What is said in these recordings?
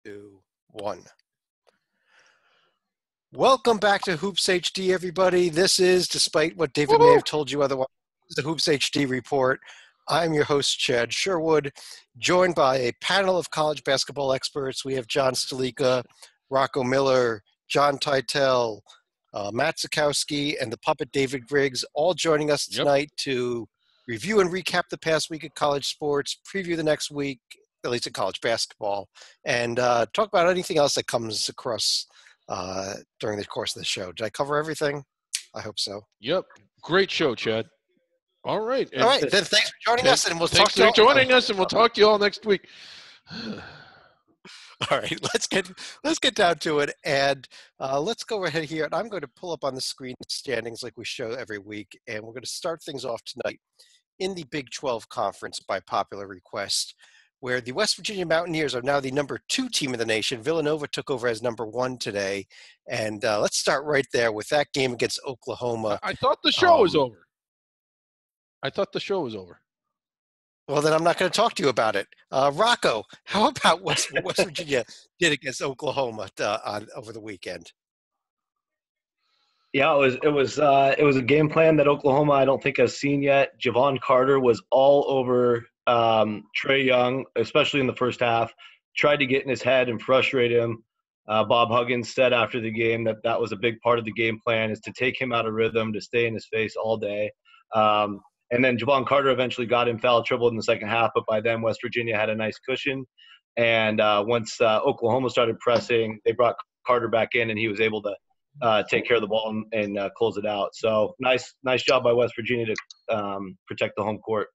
2, 1. Welcome back to Hoops HD, everybody. This is, despite what David may have told you otherwise, the Hoops HD report. I'm your host, Chad Sherwood, joined by a panel of college basketball experts. We have John Stalika, Rocco Miller, John Titel, Matt Zukowski, and the puppet David Griggs, all joining us tonight to review and recap the past week of college sports, preview the next week, at least in college basketball, and talk about anything else that comes across during the course of the show. Did I cover everything? I hope so. Yep. Great show, Chad. All right. All right. Then thanks for joining us, and we'll talk to you all. Joining us, and we'll talk to you all next week. All right. Let's get down to it, and let's go ahead here. And I'm going to pull up on the screen the standings like we show every week, and we're going to start things off tonight in the Big 12 Conference by popular request, where the West Virginia Mountaineers are now the number 2 team in the nation. Villanova took over as number 1 today. And let's start right there with that game against Oklahoma. I thought the show was over. Well, then I'm not going to talk to you about it. Rocco, how about what West Virginia did against Oklahoma over the weekend? Yeah, it was a game plan that Oklahoma I don't think has seen yet. Javon Carter was all over Trae Young, especially in the first half, tried to get in his head and frustrate him. Bob Huggins said after the game that was a big part of the game plan, is to take him out of rhythm, to stay in his face all day. And then Javon Carter eventually got in foul trouble in the second half, but by then West Virginia had a nice cushion. And once Oklahoma started pressing, they brought Carter back in, and he was able to take care of the ball and close it out. So nice job by West Virginia to protect the home court.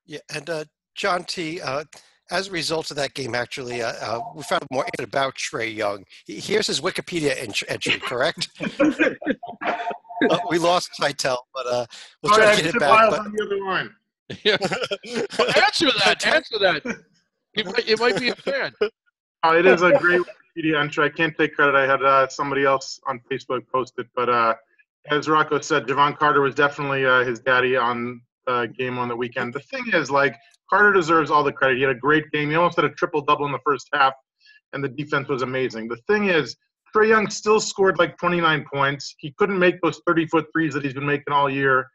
Yeah, and John T., as a result of that game, actually, we found more about Trae Young. Here's his Wikipedia entry, correct? We lost Titel, but we'll try to get it back. But... on the other line. Yeah. Answer that. It might be a fan. It is a great Wikipedia entry. I can't take credit. I had somebody else on Facebook post it. But as Rocco said, Javon Carter was definitely his daddy on game on the weekend. The thing is, Carter deserves all the credit. He had a great game. He almost had a triple-double in the first half, and the defense was amazing. The thing is, Trae Young still scored 29 points. He couldn't make those 30-foot threes that he's been making all year.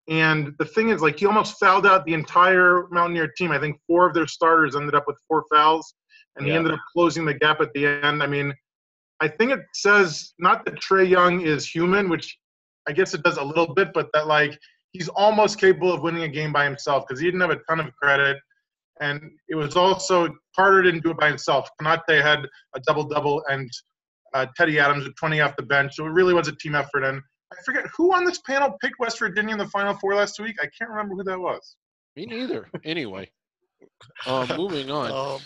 And the thing is, he almost fouled out the entire Mountaineer team. I think 4 of their starters ended up with 4 fouls, and he ended up closing the gap at the end. I mean, I think it says not that Trae Young is human, which I guess it does a little bit, but that, he's almost capable of winning a game by himself, because he didn't have a ton of credit. And it was also – Carter didn't do it by himself. Konate had a double-double, and Teddy Adams with 20 off the bench. So it really was a team effort. And I forget who on this panel picked West Virginia in the Final Four last week. I can't remember who that was. Me neither. Anyway, moving on.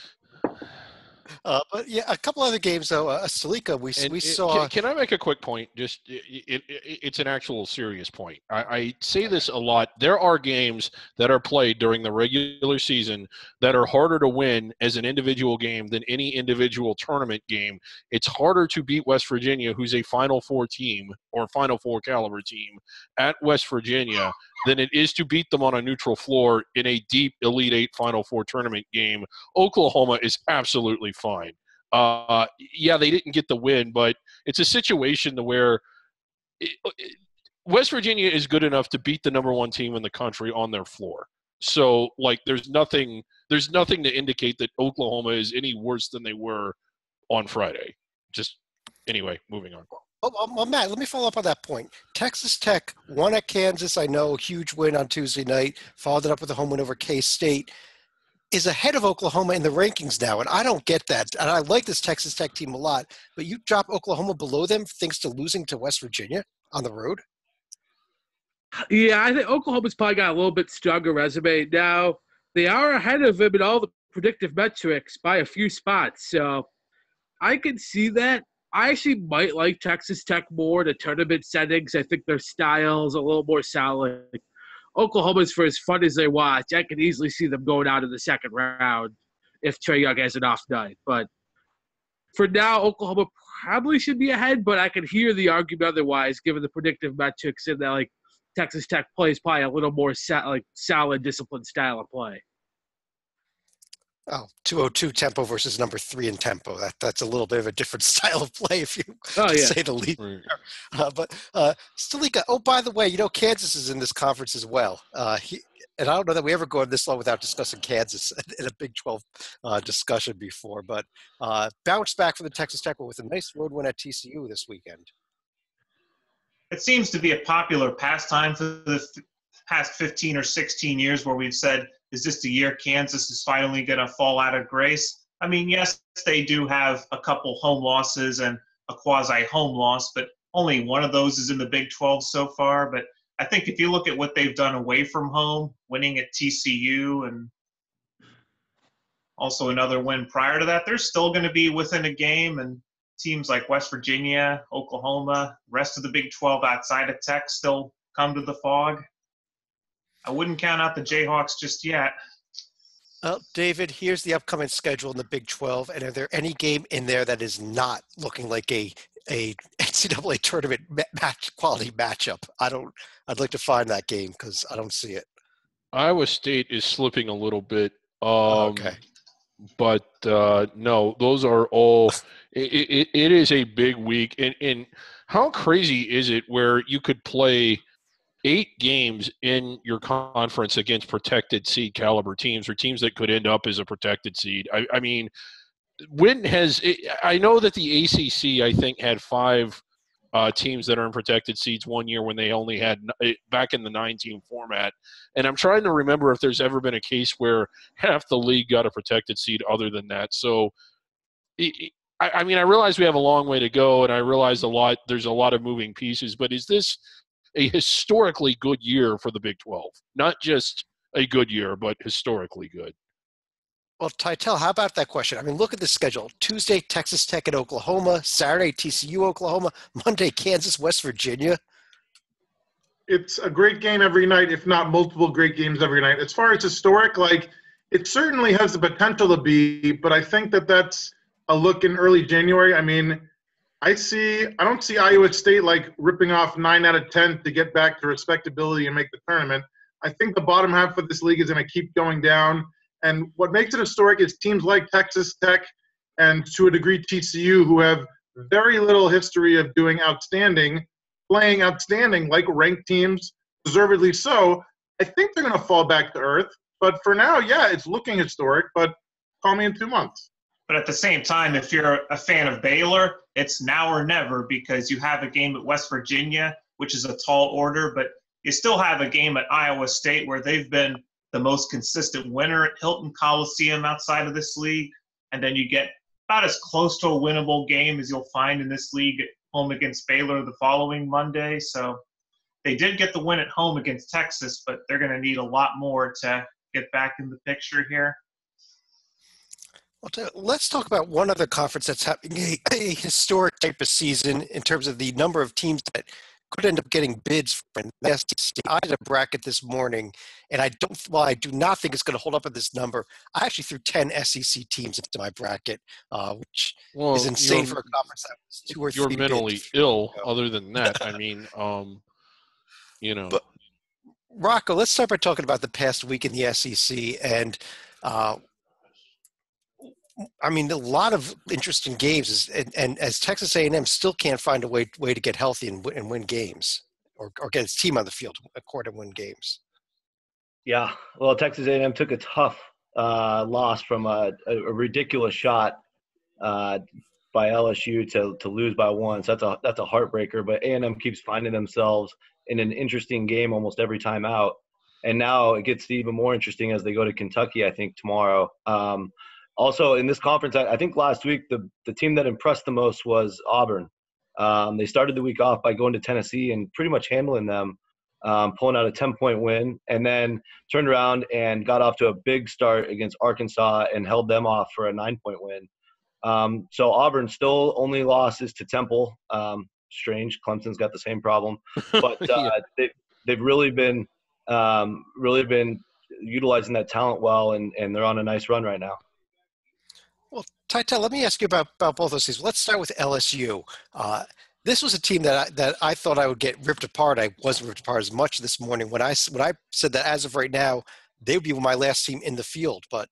But yeah, a couple other games though. Stalika, we saw. Can I make a quick point? Just it's an actual serious point. I say this a lot. There are games that are played during the regular season that are harder to win as an individual game than any individual tournament game. It's harder to beat West Virginia, who's a Final Four team or Final Four caliber team, at West Virginia than it is to beat them on a neutral floor in a deep Elite Eight Final Four tournament game. Oklahoma is absolutely fine. Yeah, they didn't get the win, but it's a situation to where West Virginia is good enough to beat the number 1 team in the country on their floor. So, there's nothing to indicate that Oklahoma is any worse than they were on Friday. Just anyway, moving on. Well, Matt, let me follow up on that point. Texas Tech won at Kansas. I know, huge win on Tuesday night, followed it up with a home win over K-State, is ahead of Oklahoma in the rankings now, and I don't get that. And I like this Texas Tech team a lot, but you drop Oklahoma below them thanks to losing to West Virginia on the road? Yeah, I think Oklahoma's probably got a little bit stronger resume now. They are ahead of them in all the predictive metrics by a few spots, so I can see that. I actually might like Texas Tech more in the tournament settings. I think their style is a little more solid. Oklahoma's for as fun as they watch. I could easily see them going out in the second round if Trae Young has an off night. But for now, Oklahoma probably should be ahead, but I can hear the argument otherwise, given the predictive metrics and that Texas Tech plays probably a little more solid, disciplined style of play. Oh, 202 tempo versus number 3 in tempo. That's a little bit of a different style of play, if you Oh, to yeah. say the least. Right. But Stalika, oh, by the way, Kansas is in this conference as well. And I don't know that we ever go this long without discussing Kansas in a Big 12 discussion before, but bounced back from the Texas Tech with a nice road win at TCU this weekend. It seems to be a popular pastime for the past 15 or 16 years where we've said, is this the year Kansas is finally going to fall out of grace? I mean, yes, they do have a couple home losses and a quasi-home loss, but only one of those is in the Big 12 so far. But I think if you look at what they've done away from home, winning at TCU and also another win prior to that, they're still going to be within a game. And teams like West Virginia, Oklahoma, rest of the Big 12 outside of Tech still come to the Phog. I wouldn't count out the Jayhawks just yet. Well, David, here's the upcoming schedule in the Big 12, and are there any game in there that is not looking like a NCAA tournament quality matchup? I'd like to find that game because I don't see it. Iowa State is slipping a little bit. Okay. But no, those are all. It is a big week, and how crazy is it where you could play 8 games in your conference against protected seed caliber teams or teams that could end up as a protected seed? I mean, I know that the ACC, I think, had 5 teams that are in protected seeds one year when they only had back in the 9-team format. And I'm trying to remember if there's ever been a case where half the league got a protected seed other than that. So, I mean, I realize we have a long way to go, and I realize there's a lot of moving pieces, but is this a historically good year for the Big 12? Not just a good year, but historically good. Well, Titel, how about that question? I mean, look at the schedule. Tuesday, Texas Tech at Oklahoma. Saturday, TCU, Oklahoma. Monday, Kansas, West Virginia. It's a great game every night, if not multiple great games every night. As far as historic, it certainly has the potential to be, but I think that's a look in early January. I mean, I don't see Iowa State ripping off 9 out of 10 to get back to respectability and make the tournament. I think the bottom half of this league is going to keep going down. And what makes it historic is teams like Texas Tech and, to a degree, TCU, who have very little history of doing outstanding, playing outstanding like ranked teams, deservedly so. I think they're going to fall back to earth. But for now, yeah, it's looking historic, but call me in 2 months. But at the same time, if you're a fan of Baylor, it's now or never because you have a game at West Virginia, which is a tall order, but you still have a game at Iowa State where they've been the most consistent winner at Hilton Coliseum outside of this league. And then you get about as close to a winnable game as you'll find in this league at home against Baylor the following Monday. So they did get the win at home against Texas, but they're going to need a lot more to get back in the picture here. Well, let's talk about one other conference that's having a historic type of season in terms of the number of teams that could end up getting bids for the SEC. I did a bracket this morning, and I do not think it's going to hold up at this number. I actually threw 10 SEC teams into my bracket, which is insane for a conference that was 2 or 3 You're mentally bids. ill. Other than that, I mean, But Rocco, let's start by talking about the past week in the SEC, and I mean, a lot of interesting games, and as Texas A&M still can't find a way to get healthy and win games, or get its team on the field and win games. Yeah, well, Texas A&M took a tough loss from a ridiculous shot by LSU to lose by 1. So that's a heartbreaker. But A&M keeps finding themselves in an interesting game almost every time out, and now it gets even more interesting as they go to Kentucky, I think, tomorrow. Also, in this conference, I think last week the team that impressed the most was Auburn. They started the week off by going to Tennessee and pretty much handling them, pulling out a 10-point win, and then turned around and got off to a big start against Arkansas and held them off for a 9-point win. So Auburn still only losses to Temple. Strange. Clemson's got the same problem. But Yeah. they've really been utilizing that talent well, and they're on a nice run right now. Well, Titel, let me ask you about both those teams. Let's start with LSU. This was a team that I thought I would get ripped apart. I wasn't ripped apart as much this morning when I said that as of right now, they would be my last team in the field. But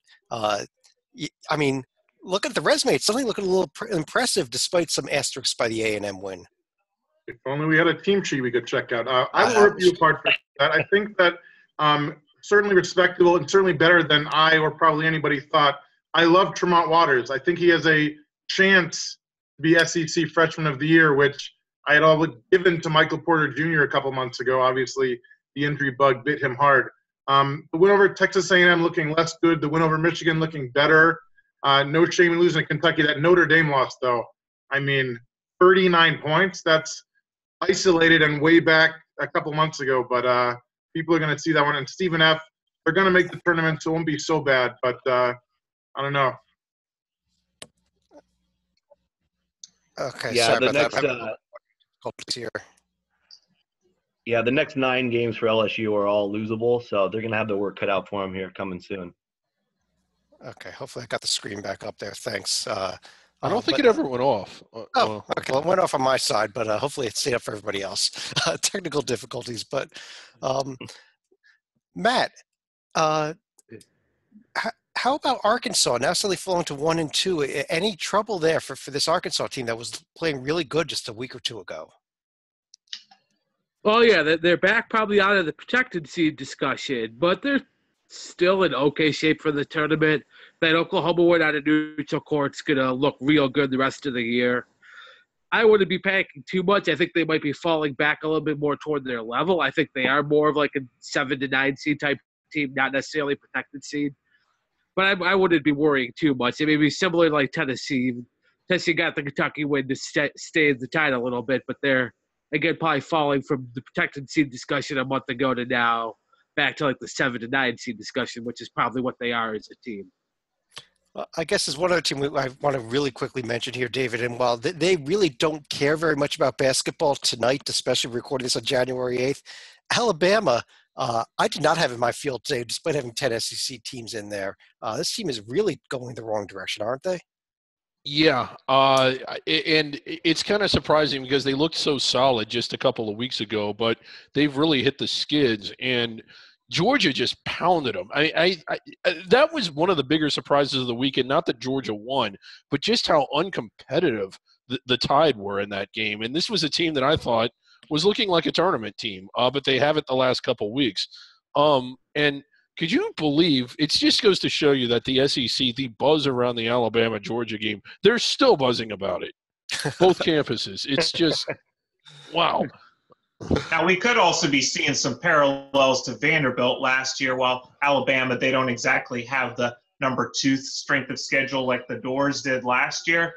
I mean, look at the resume. It's suddenly looking a little impressive despite some asterisks by the A&M win. If only we had a team sheet we could check out. I will rip you apart for that. I think that certainly respectable and certainly better than I or probably anybody thought. I love Tremont Waters. I think he has a chance to be SEC Freshman of the Year, which I had all given to Michael Porter Jr. a couple months ago. Obviously, the injury bug bit him hard. The win over Texas A&M looking less good. The win over Michigan looking better. No shame in losing to Kentucky. That Notre Dame loss, though, I mean, 39 points. That's isolated and way back a couple months ago. But people are going to see that one. And Stephen F., they're going to make the tournament, so it won't be so bad. But I don't know. Okay, Yeah, sorry the about next that. Here. yeah, the next 9 games for LSU are all losable, so they're gonna have their work cut out for them here coming soon. Okay, hopefully I got the screen back up there. Thanks. I don't think it ever went off. Oh, okay. Well, it went off on my side, but hopefully it stayed up for everybody else. Technical difficulties, but Matt, how about Arkansas? Now suddenly falling to 1-2. Any trouble there for this Arkansas team that was playing really good just a week or two ago? Well, yeah, they're back probably out of the protected seed discussion, but they're still in okay shape for the tournament. That Oklahoma win out of neutral court's going to look real good the rest of the year. I wouldn't be panicking too much. I think they might be falling back a little bit more toward their level. I think they are more of like a 7 to 9 seed type team, not necessarily protected seed. But I wouldn't be worrying too much. It may be similar to like Tennessee. Tennessee got the Kentucky win to stay in the title a little bit, but they're, again, probably falling from the protected seed discussion a month ago to now back to like the 7 to 9 seed discussion, which is probably what they are as a team. I guess there's one other team I want to really quickly mention here, David. And while they really don't care very much about basketball tonight, especially recording this on January 8th, Alabama, I did not have in my field today, despite having 10 SEC teams in there. This team is really going the wrong direction, aren't they? Yeah, and it's kind of surprising because they looked so solid just a couple of weeks ago, but they've really hit the skids, and Georgia just pounded them. That was one of the bigger surprises of the weekend. Not that Georgia won, but just how uncompetitive the Tide were in that game. And this was a team that I thought was looking like a tournament team, but they haven't the last couple of weeks. And could you believe, it just goes to show you that the SEC, the buzz around the Alabama-Georgia game, they're still buzzing about it. Both campuses. It's just, wow. Now, we could also be seeing some parallels to Vanderbilt last year. While Alabama, they don't exactly have the number 2 strength of schedule like the Doors did last year.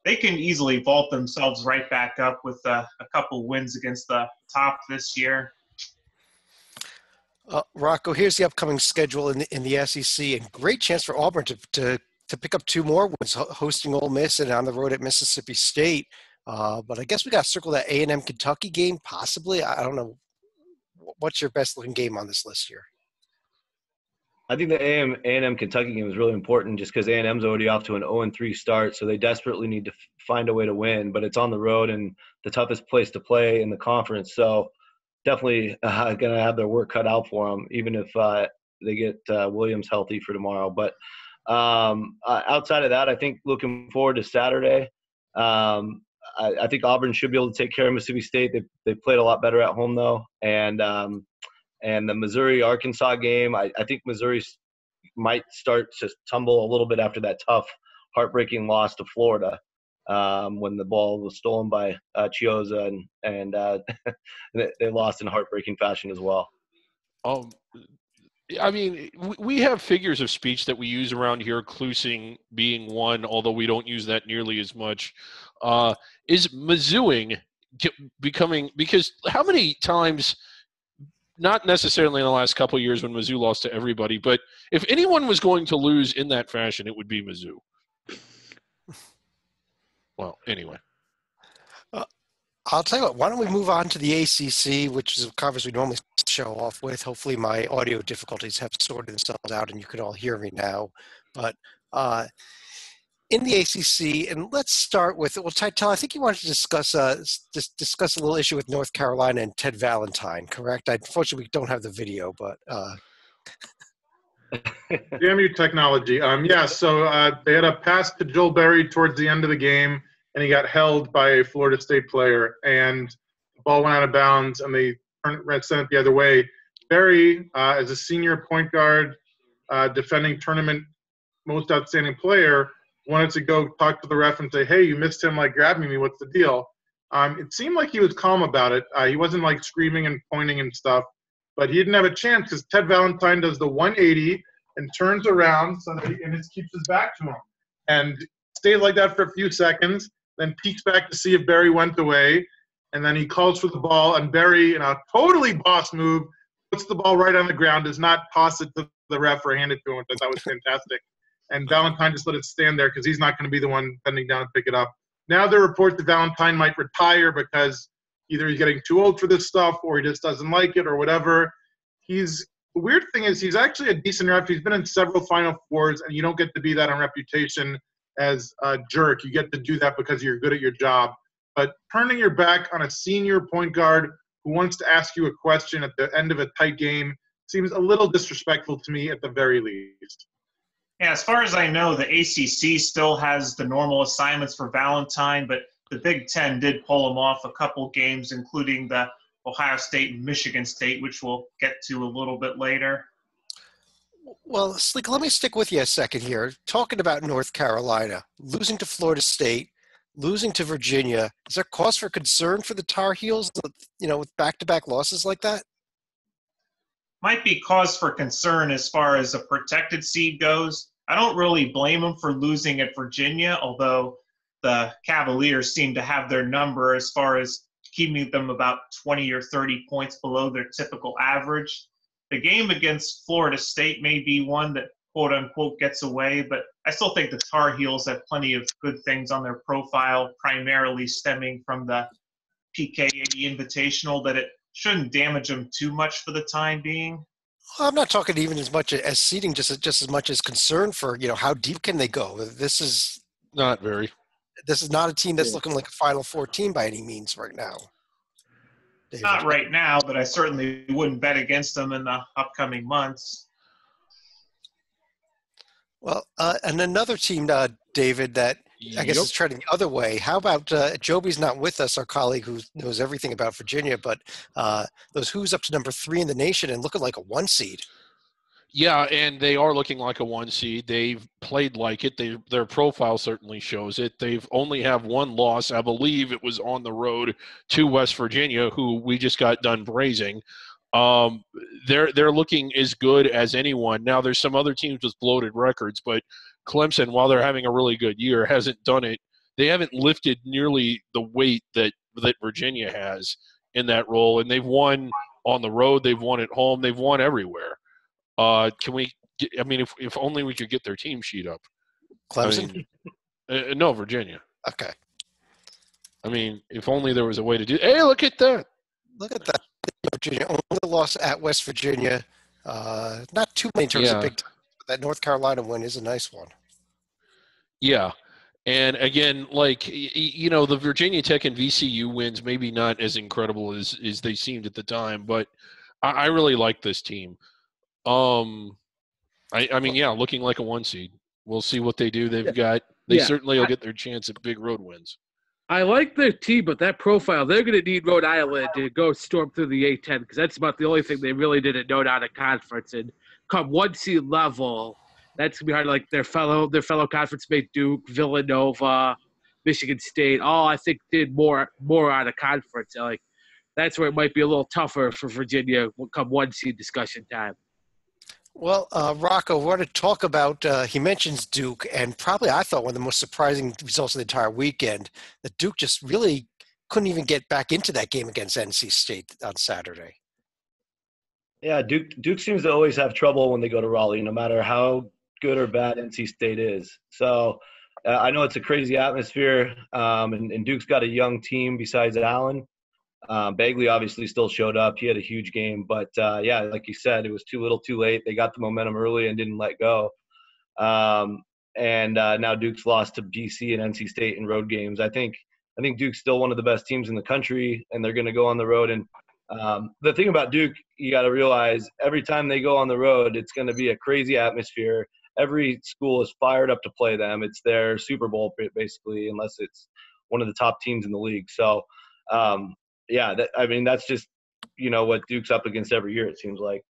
They can easily vault themselves right back up with a couple wins against the top this year. Rocco, here's the upcoming schedule in the SEC, and great chance for Auburn to pick up 2 more wins, hosting Ole Miss and on the road at Mississippi State. But I guess we got to circle that A&M Kentucky game, possibly. I don't know. What's your best looking game on this list here? I think the A&M Kentucky game is really important just because A&M's already off to an 0-3 start, so they desperately need to find a way to win. But it's on the road and the toughest place to play in the conference, so definitely going to have their work cut out for them, even if they get Williams healthy for tomorrow. But outside of that, I think looking forward to Saturday. I think Auburn should be able to take care of Mississippi State. They played a lot better at home, though. And the Missouri-Arkansas game, I think Missouri might start to tumble a little bit after that tough, heartbreaking loss to Florida when the ball was stolen by Chiozza, and they lost in heartbreaking fashion as well. I mean, we have figures of speech that we use around here, Klusing being one, although we don't use that nearly as much. Is Mizzouing becoming – because how many times – not necessarily in the last couple of years when Mizzou lost to everybody, but if anyone was going to lose in that fashion, it would be Mizzou. Well, anyway. I'll tell you what, why don't we move on to the ACC, which is a conference we normally show off with. Hopefully my audio difficulties have sorted themselves out and you can all hear me now. But in the ACC, and let's start with, well, Tytel, I think you wanted to discuss a little issue with North Carolina and Ted Valentine, correct? Unfortunately, we don't have the video, but Damn you, technology. So they had a pass to Joel Berry towards the end of the game, and he got held by a Florida State player, and the ball went out of bounds, and they sent it the other way. Berry, as a senior point guard, defending tournament most outstanding player, wanted to go talk to the ref and say, hey, you missed him, like, grabbing me. What's the deal? It seemed like he was calm about it. He wasn't, like, screaming and pointing and stuff, but he didn't have a chance because Ted Valentine does the 180 and turns around so that he keeps his back to him. And stayed like that for a few seconds, then peeks back to see if Berry went away, and then he calls for the ball, and Berry, in a totally boss move, puts the ball right on the ground, does not toss it to the ref or hand it to him, which I thought was fantastic. And Valentine just let it stand there because he's not going to be the one bending down and pick it up. Now there are reports that Valentine might retire because either he's getting too old for this stuff or he just doesn't like it or whatever. The weird thing is he's actually a decent ref. He's been in several Final Fours, and you don't get to be that on reputation as a jerk. You get to do that because you're good at your job. But turning your back on a senior point guard who wants to ask you a question at the end of a tight game seems a little disrespectful to me at the very least. Yeah, as far as I know, the ACC still has the normal assignments for Valentine, but the Big Ten did pull him off a couple games, including the Ohio State and Michigan State, which we'll get to a little bit later. Well, Sleek, let me stick with you a second here. Talking about North Carolina, losing to Florida State, losing to Virginia, is there cause for concern for the Tar Heels, with back-to-back losses like that? Might be cause for concern as far as a protected seed goes. I don't really blame them for losing at Virginia, although the Cavaliers seem to have their number as far as keeping them about 20 or 30 points below their typical average. The game against Florida State may be one that quote-unquote gets away, but I still think the Tar Heels have plenty of good things on their profile, primarily stemming from the PK80 Invitational, that it shouldn't damage them too much for the time being. Well, I'm not talking even as much as seeding, just as much as concern for, how deep can they go? This is Not very. This is not a team that's looking like a Final Four team by any means right now. David. Not right now, but I certainly wouldn't bet against them in the upcoming months. Well, and another team, David, that I guess is treading the other way. How about Joby's not with us, our colleague who knows everything about Virginia, but those Who's up to number 3 in the nation and looking like a 1 seed. Yeah, and they are looking like a 1 seed. They've played like it. Their profile certainly shows it. They've only have 1 loss. I believe it was on the road to West Virginia, who we just got done praising. They're looking as good as anyone. Now, there's some other teams with bloated records, but Clemson, while they're having a really good year, hasn't done it. They haven't lifted nearly the weight that Virginia has in that role, and they've won on the road. They've won at home. They've won everywhere. If only we could get their team sheet up. Clemson? No, Virginia. Okay. If only there was a way to do. Hey, look at that! Look at that. Virginia only loss at West Virginia. Not too many in terms of big time, but that North Carolina win is a nice one. Yeah. And again, the Virginia Tech and VCU wins, maybe not as incredible as they seemed at the time, but I really like this team. Looking like a 1 seed. We'll see what they do. They certainly will get their chance at big road wins. I like their team, but that profile, they're going to need Rhode Island to go storm through the A-10 because that's about the only thing they really didn't know out of conference. And come 1 seed level, that's going to be hard. Like their fellow conference mate Duke, Villanova, Michigan State, all I think did more out of conference. Like that's where it might be a little tougher for Virginia come 1 seed discussion time. Well, Rocco, we want to talk about, he mentions Duke, and probably I thought one of the most surprising results of the entire weekend, that Duke just really couldn't even get back into that game against NC State on Saturday. Yeah, Duke seems to always have trouble when they go to Raleigh, no matter how good or bad NC State is. So I know it's a crazy atmosphere, and Duke's got a young team besides Allen. Bagley obviously still showed up. He had a huge game, but like you said, it was too little too late. They got the momentum early and didn't let go. Now Duke's lost to BC and NC State in road games. I think Duke's still one of the best teams in the country, and they're going to go on the road and The thing about Duke, you got to realize every time they go on the road, it's going to be a crazy atmosphere. Every school is fired up to play them. It's their Super Bowl, basically, unless it's one of the top teams in the league. So, that's just, what Duke's up against every year, it seems like.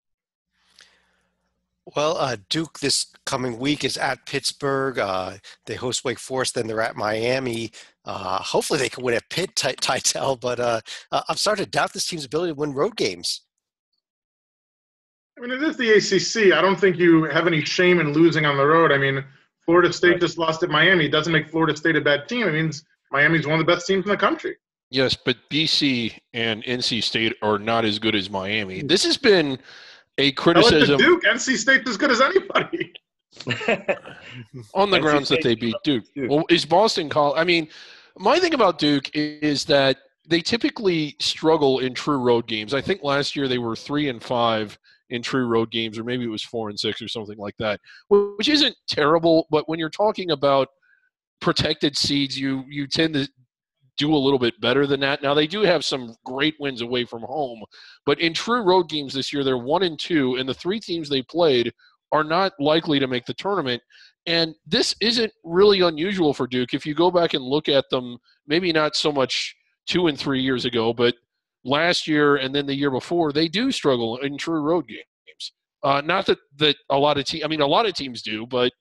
Well, Duke this coming week is at Pittsburgh. They host Wake Forest, then they're at Miami. Hopefully they can win at Pitt, Titel, but I'm starting to doubt this team's ability to win road games. I mean, it is the ACC. I don't think you have any shame in losing on the road. I mean, Florida State just lost at Miami. It doesn't make Florida State a bad team. It means Miami's one of the best teams in the country. Yes, but BC and NC State are not as good as Miami. This has been a criticism. Duke, NC State's as good as anybody. On the grounds that they beat Duke. Well, is Boston College? I mean, my thing about Duke is that they typically struggle in true road games. I think last year they were 3-5 in true road games, or maybe it was 4-6 or something like that, which isn't terrible. But when you're talking about protected seeds, you tend to do a little bit better than that. Now, they do have some great wins away from home, but in true road games this year, they're 1-2, and the three teams they played are not likely to make the tournament. And this isn't really unusual for Duke. If you go back and look at them, maybe not so much 2 and 3 years ago, but last year and then the year before, they do struggle in true road games. Not that a lot of teams – I mean, a lot of teams do, but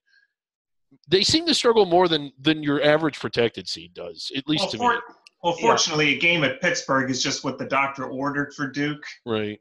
they seem to struggle more than your average protected seed does, at least to me. Well, fortunately, a game at Pittsburgh is just what the doctor ordered for Duke. Right.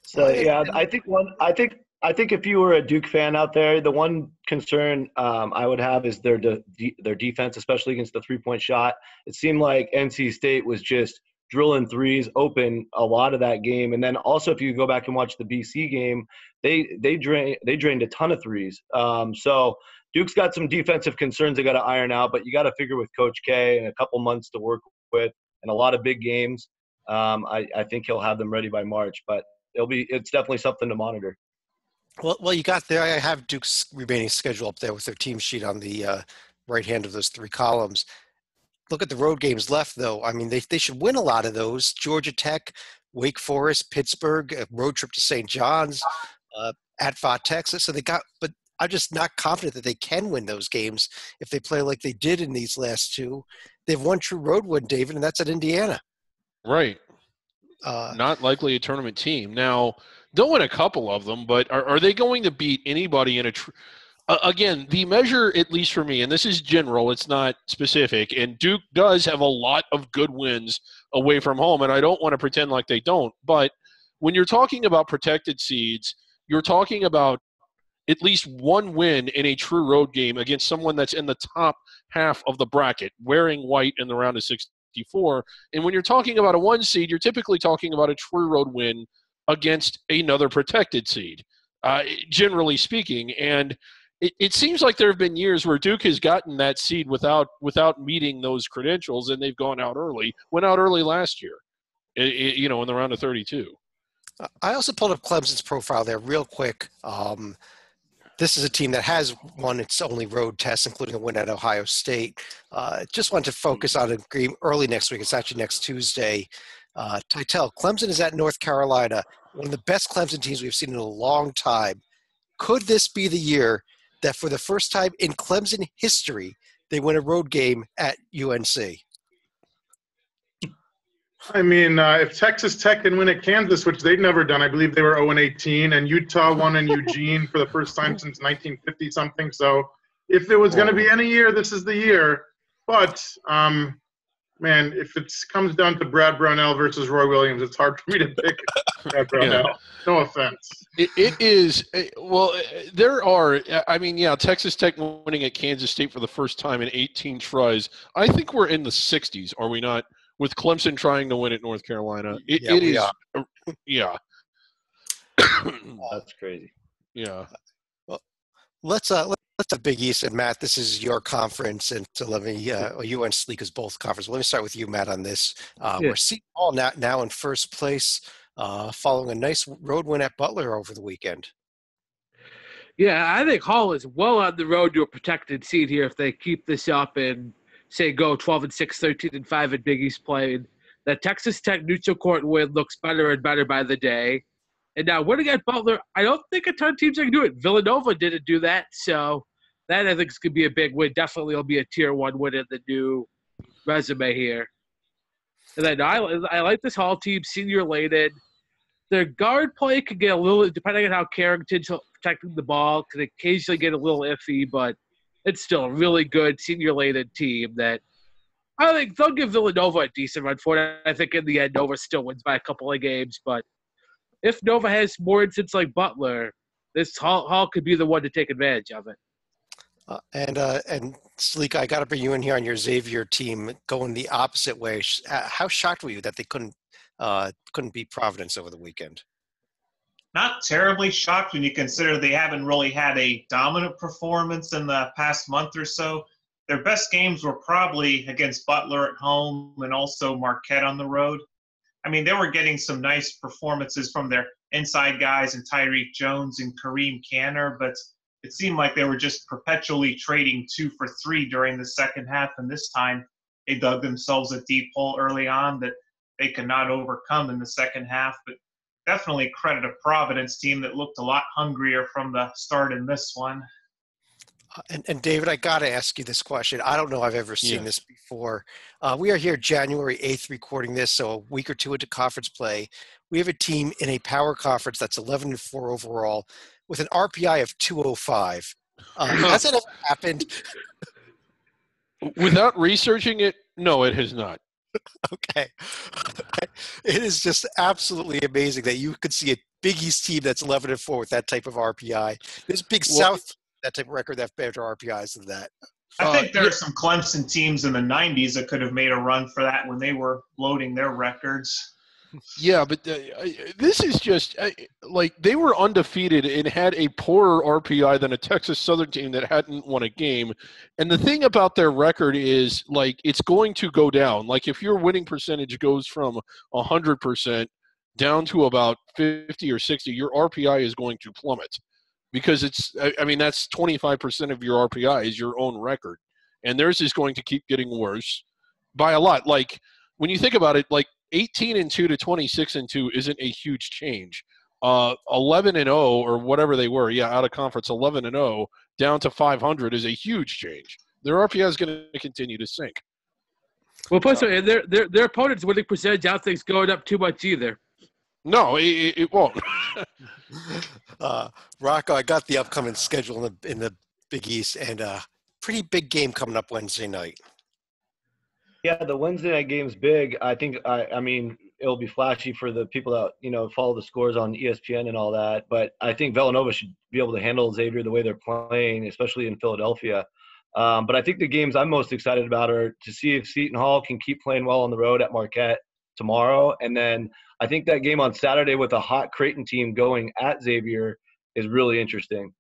So I think if you were a Duke fan out there, the one concern I would have is their defense, especially against the three-point shot. It seemed like NC State was just drilling threes open a lot of that game, and then also if you go back and watch the BC game, they drained a ton of threes. So Duke's got some defensive concerns they got to iron out, but you got to figure with Coach K and a couple months to work with and a lot of big games. I think he'll have them ready by March, but it's definitely something to monitor. Well, you got there. I have Duke's remaining schedule up there with their team sheet on the right hand of those three columns. Look at the road games left, though. I mean, they should win a lot of those. Georgia Tech, Wake Forest, Pittsburgh, a road trip to St. John's, at Va Texas. So but I'm just not confident that they can win those games if they play like they did in these last two. They have one true road win, David, and that's at Indiana. Right. Not likely a tournament team. Now, they'll win a couple of them, but are they going to beat anybody in a again, the measure, at least for me, and this is general, it's not specific, and Duke does have a lot of good wins away from home, and I don't want to pretend like they don't, but when you're talking about protected seeds, you're talking about at least one win in a true road game against someone that's in the top half of the bracket, wearing white in the round of 64. And when you're talking about a 1 seed, you're typically talking about a true road win against another protected seed, generally speaking. And it seems like there have been years where Duke has gotten that seed without meeting those credentials, and they've gone out early. Went out early last year, in the round of 32. I also pulled up Clemson's profile there real quick. This is a team that has won its only road test, including a win at Ohio State. Just wanted to focus on a game early next week. It's actually next Tuesday. Titel, Clemson is at North Carolina, one of the best Clemson teams we've seen in a long time. Could this be the year that for the first time in Clemson history, they win a road game at UNC? I mean, if Texas Tech can win at Kansas, which they'd never done, I believe they were 0-18, and Utah won in Eugene for the first time since 1950-something. So if there was going to be any year, this is the year. But, man, if it comes down to Brad Brownell versus Roy Williams, it's hard for me to pick Brad Brownell. Yeah. No offense. It is. Well, there are. I mean, yeah, Texas Tech winning at Kansas State for the first time in 18 tries. I think we're in the 60s, are we not? With Clemson trying to win at North Carolina. It is. Yeah. That's crazy. Yeah. Well, let's have Big East, and Matt, this is your conference, and so let me you and Sleek is both conference. Let me start with you, Matt, on this. We're Seton Hall now in first place, following a nice road win at Butler over the weekend. Yeah, I think Hall is well on the road to a protected seed here if they keep this up and say go 12-6, 13-5 at Big East play. The Texas Tech neutral court win looks better and better by the day. And now winning at Butler, I don't think a ton of teams can do it. Villanova didn't do that, so that I think is going to be a big win. Definitely will be a tier 1 win in the new resume here. And then I like this Hall team, senior-laden. Their guard play could get a little, depending on how Carrington's protecting the ball, could occasionally get a little iffy, but it's still a really good senior-laden team that I think they'll give Villanova a decent run for it. I think in the end, Nova still wins by a couple of games, but if Nova has more instances like Butler, this Hall could be the one to take advantage of it. And Sleek, I got to bring you in here on your Xavier team going the opposite way. How shocked were you that they couldn't beat Providence over the weekend? Not terribly shocked when you consider they haven't really had a dominant performance in the past month or so. Their best games were probably against Butler at home and also Marquette on the road. I mean, they were getting some nice performances from their inside guys and Tyreek Jones and Kareem Canner, but it seemed like they were just perpetually trading 2 for 3 during the second half, and this time they dug themselves a deep hole early on that they could not overcome in the second half. But definitely credit a Providence team that looked a lot hungrier from the start in this one. And David, I got to ask you this question. I don't know I've ever seen this before. We are here January 8th recording this, so a week or two into conference play. We have a team in a power conference that's 11-4 overall with an RPI of 205. Has that ever happened? Without researching it, no, it has not. Okay. It is just absolutely amazing that you could see a Big East team that's 11-4 with that type of RPI. This Big South, that type of record, that better RPIs than that. I think there are some Clemson teams in the 90s that could have made a run for that when they were bloating their records. Yeah, but this is just like they were undefeated and had a poorer RPI than a Texas Southern team that hadn't won a game. And the thing about their record is, like, it's going to go down. Like, if your winning percentage goes from 100% down to about 50 or 60, your RPI is going to plummet because that's 25% of your RPI is your own record. And theirs is going to keep getting worse by a lot. Like, when you think about it, like, 18-2 to 26-2 isn't a huge change. 11-0 or whatever they were, out of conference, 11-0 down to 500 is a huge change. Their RPI is going to continue to sink. Well, plus, their opponents' winning percentage, I don't think, is going up too much either. No, it won't. Rocco, I got the upcoming schedule in the Big East, and pretty big game coming up Wednesday night. Yeah, the Wednesday night game's big. I think, I mean, it'll be flashy for the people that, follow the scores on ESPN and all that. But I think Villanova should be able to handle Xavier the way they're playing, especially in Philadelphia. But I think the games I'm most excited about are to see if Seton Hall can keep playing well on the road at Marquette tomorrow. And then I think that game on Saturday with a hot Creighton team going at Xavier is really interesting.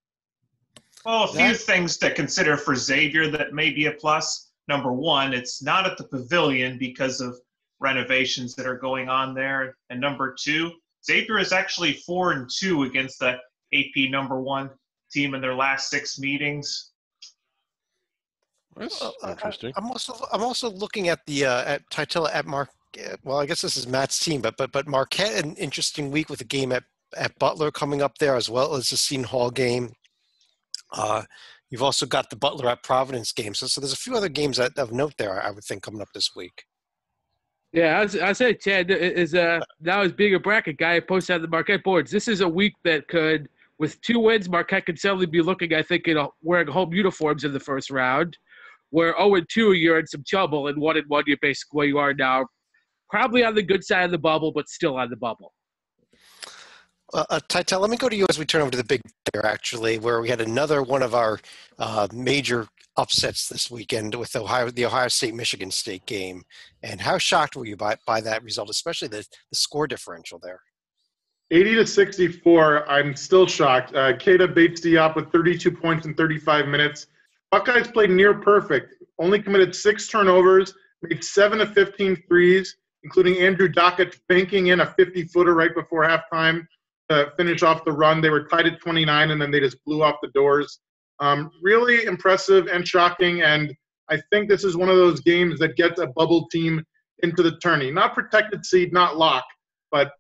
Well, a few things to consider for Xavier that may be a plus. Number one, it's not at the Pavilion because of renovations that are going on there. And number two, Xavier is actually 4-2 against the AP number one team in their last 6 meetings. That's interesting. I'm also looking at the at Titella at Marquette. Well, I guess this is Matt's team, but Marquette, an interesting week with a game at Butler coming up there, as well as the Seton Hall game. You've also got the Butler at Providence game. So there's a few other games of note there, I would think, coming up this week. Yeah, I said Chad is now as being a bracket guy posted on the Marquette boards. This is a week that could, with 2 wins, Marquette could suddenly be looking, I think, wearing home uniforms in the first round. Where 0-2, you're in some trouble, and 1-1, you're basically where you are now. Probably on the good side of the bubble, but still on the bubble. Titella, let me go to you as we turn over to the big there, actually, where we had another one of our major upsets this weekend with the Ohio State-Michigan State game. And how shocked were you by that result, especially the score differential there? 80-64, I'm still shocked. Keita Bates-Diop with 32 points in 35 minutes. Buckeyes played near perfect, only committed 6 turnovers, made 7 of 15 threes, including Andrew Dockett banking in a 50-footer right before halftime to finish off the run. They were tied at 29, and then they just blew off the doors. Really impressive and shocking, and I think this is one of those games that gets a bubble team into the tourney. Not protected seed, not lock, but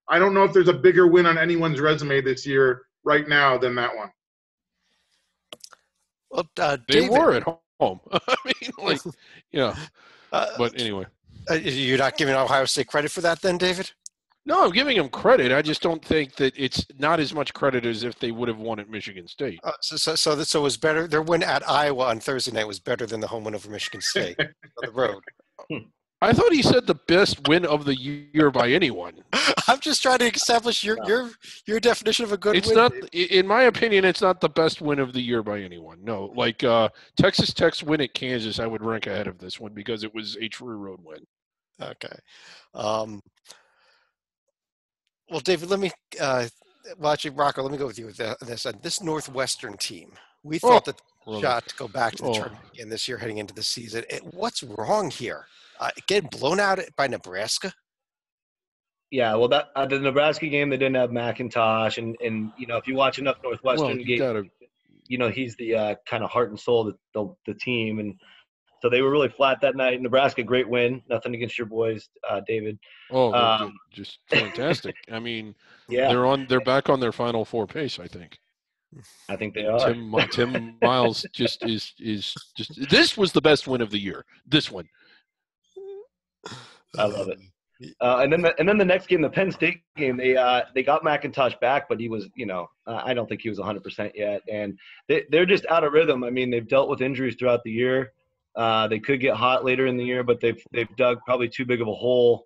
I don't know if there's a bigger win on anyone's resume this year right now than that one. Well, They David, were at home. I mean, like, yeah. But anyway. You're not giving Ohio State credit for that then, David? No, I'm giving them credit. I just don't think that it's not as much credit as if they would have won at Michigan State. So it was better. Their win at Iowa on Thursday night was better than the home win over Michigan State on the road. I thought he said the best win of the year by anyone. I'm just trying to establish your definition of a good It's win. not, Dave. in my opinion, it's not the best win of the year by anyone. No, like Texas Tech's win at Kansas, I would rank ahead of this one because it was a true road win. Okay. Well, David, let me actually, Rocco, let me go with you with this. This Northwestern team, we thought that the shot to go back to the tournament again this year heading into the season. What's wrong here? Getting blown out by Nebraska? Yeah, well, that the Nebraska game, they didn't have McIntosh, and if you watch enough Northwestern games, he's the kind of heart and soul of the team, and so they were really flat that night. Nebraska, great win. Nothing against your boys, David. Oh, just fantastic. I mean, yeah, they're back on their Final Four pace, I think. I think they are. Tim Miles is just. This was the best win of the year. This one. I love it. And then the next game, the Penn State game, they got McIntosh back, but he was, I don't think he was 100% yet, and they're just out of rhythm. I mean, they've dealt with injuries throughout the year. They could get hot later in the year, but they've dug probably too big of a hole.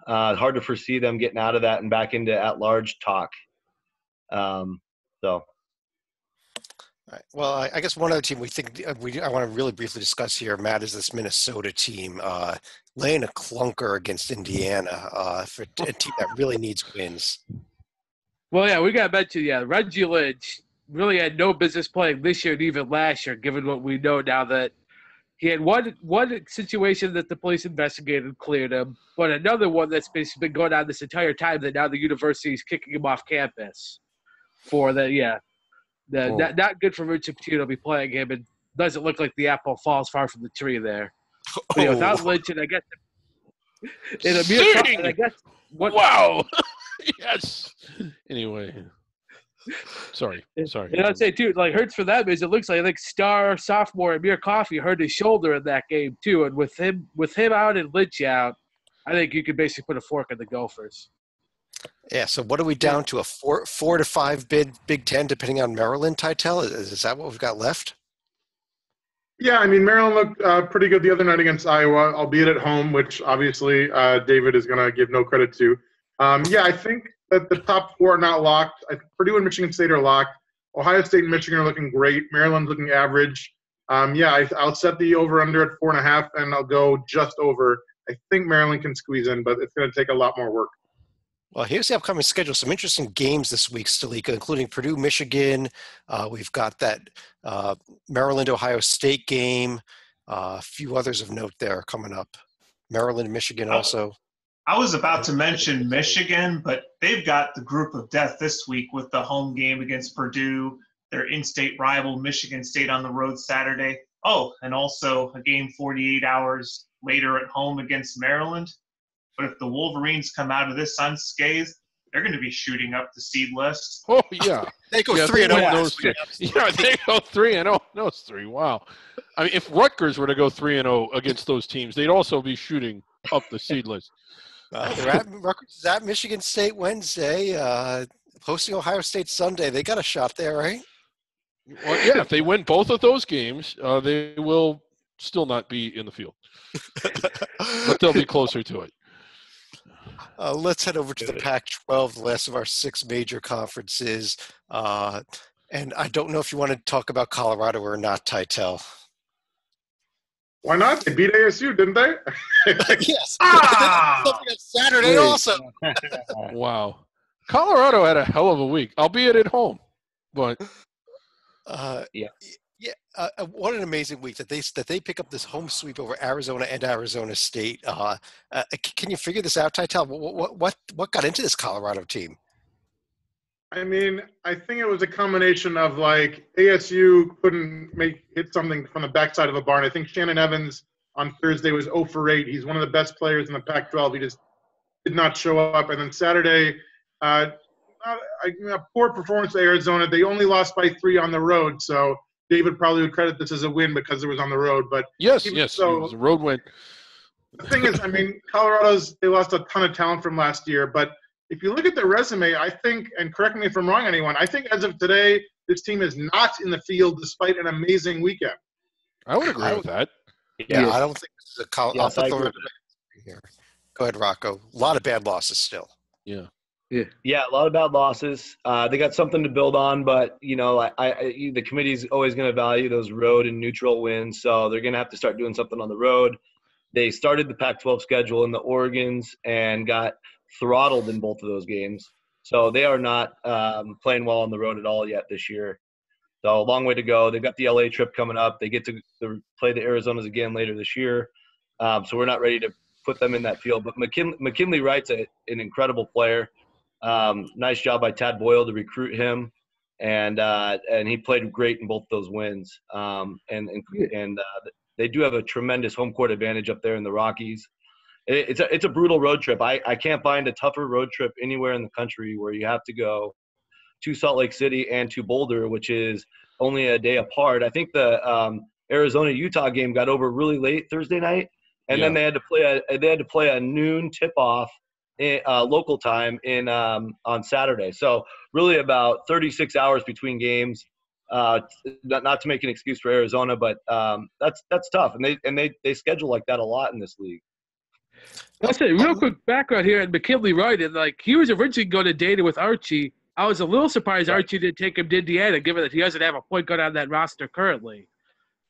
Hard to foresee them getting out of that and back into at-large talk. So. All right. Well, I guess one other team I want to really briefly discuss here, Matt, is this Minnesota team laying a clunker against Indiana for a team that really needs wins. Well, yeah, we got to mention, Reggie Lynch really had no business playing this year and even last year, given what we know now that he had one situation that the police investigated and cleared him, but another one that's basically been going on this entire time that now the university is kicking him off campus for that, not good for Richard Pitino to be playing him, and doesn't look like the apple falls far from the tree there. But, without Lynch, and I guess in a mere wow. Yes. Anyway, sorry. And I'd say too, like hurts for them is it looks like star sophomore Amir Coffey hurt his shoulder in that game too, and with him out and Lynch out, I think you could basically put a fork in the Gophers. Yeah, so what are we down to, a 4 to 5 bid Big Ten, depending on Maryland, Titel? Is that what we've got left? Yeah, I mean, Maryland looked pretty good the other night against Iowa, albeit at home, which obviously David is going to give no credit to. I think that the top 4 are not locked. Purdue and Michigan State are locked. Ohio State and Michigan are looking great. Maryland's looking average. I'll set the over-under at 4.5, and I'll go just over. I think Maryland can squeeze in, but it's going to take a lot more work. Well, here's the upcoming schedule. Some interesting games this week, Stalika, including Purdue, Michigan. We've got that Maryland, Ohio State game. A few others of note there coming up. Maryland, Michigan also. I was about to mention Michigan, but they've got the group of death this week with the home game against Purdue, their in-state rival Michigan State on the road Saturday. Oh, and also a game 48 hours later at home against Maryland. But if the Wolverines come out of this unscathed, they're going to be shooting up the seed list. Oh, yeah. They go 3-0. Yeah, they go 3-0. No, it's 3. Wow. I mean, if Rutgers were to go 3-0 against those teams, they'd also be shooting up the seed list. Rutgers is at Michigan State Wednesday, hosting Ohio State Sunday. They got a shot there, right? Well, yeah, if they win both of those games, they will still not be in the field. But they'll be closer to it. Let's head over to the Pac-12, the last of our 6 major conferences. And I don't know if you want to talk about Colorado or not, Titel. Why not? They beat ASU, didn't they? Yes. Something on Saturday also. Wow. Colorado had a hell of a week, albeit at home. But what an amazing week that they pick up this home sweep over Arizona and Arizona State. Can you figure this out, Titel? What got into this Colorado team? I mean, I think it was a combination of ASU couldn't hit something from the backside of the barn. I think Shannon Evans on Thursday was 0 for 8. He's one of the best players in the Pac-12. He just did not show up. And then Saturday, a poor performance by Arizona. They only lost by 3 on the road, so David probably would credit this as a win because it was on the road. But yes, so, it was a road win. The thing is, I mean, they lost a ton of talent from last year, but if you look at their resume, I think, and correct me if I'm wrong, anyone, I think as of today, this team is not in the field despite an amazing weekend. I would agree with that. Yeah, I don't think this is a Yes, I agree. here. Go ahead, Rocco. A lot of bad losses still. Yeah. Yeah, a lot of bad losses. They got something to build on, but the committee's always going to value those road and neutral wins, so they're going to have to start doing something on the road. They started the Pac-12 schedule in the Oregons and got throttled in both of those games, so they are not playing well on the road at all yet this year. So a long way to go. They've got the LA trip coming up. They get to play the Arizonas again later this year, so we're not ready to put them in that field. But McKinley Wright's an incredible player. Nice job by Tad Boyle to recruit him, and he played great in both those wins. They do have a tremendous home court advantage up there in the Rockies. It's a brutal road trip. I can't find a tougher road trip anywhere in the country where you have to go to Salt Lake City and to Boulder, which is only a day apart. I think the Arizona-Utah game got over really late Thursday night, and then they had to play a noon tip-off local time on Saturday. So really about 36 hours between games. Not to make an excuse for Arizona, but that's tough, and they schedule like that a lot in this league. I'll say real quick background here on McKinley Wright, and he was originally going to date it with Archie. I was a little surprised Archie didn't take him to Indiana, given that he doesn't have a point guard on that roster currently.